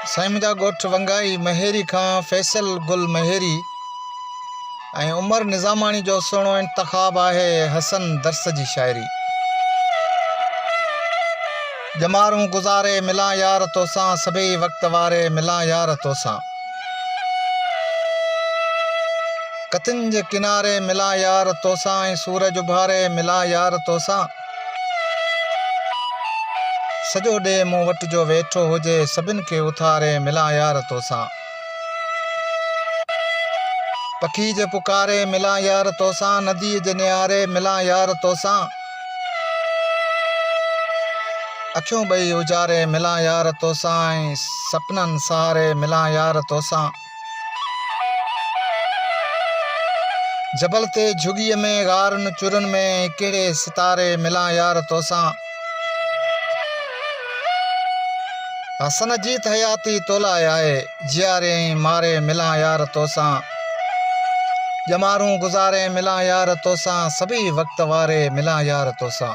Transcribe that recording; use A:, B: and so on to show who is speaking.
A: साईं मुंहिंजा ॻोठ वंगाई महेरी खां फैसल गुल महेरी ऐं उमर निज़ामाणी जो सुहिणो इंतख़ाब आहे हसन दर्स जी शाइरी। जमारूं गुज़ारे मिलां यार तोसां, सभई वक़्त वारे मिलां यार तोसां। कतिन जे किनारे मिलां यार तोसां ऐं सूरज उभारे मिलां यार तोसां। सॼो ॾे मूं वटि जो वेठो हुजे सभिनि खे उथारे मिलां यार तोसां। पखी जे पुकारे मिलां यार तोसां, नदीअ जे नियारे मिलां यार तोसां। अखियूं ॿई उजारे मिलां यार तोसां ऐं सपननि सहारे मिलां यार तोसां। जबल ते झुॻीअ में ग़ारनि चुरनि में कहिड़े सितारे मिलां यार तोसां। हसन जीत हयाती तोला आहे, जियारे मारे मिलां यार तोसां। जमारूं गुज़ारे मिलां यार तोसां, सभई वक़्त वारे मिलां यार तोसां।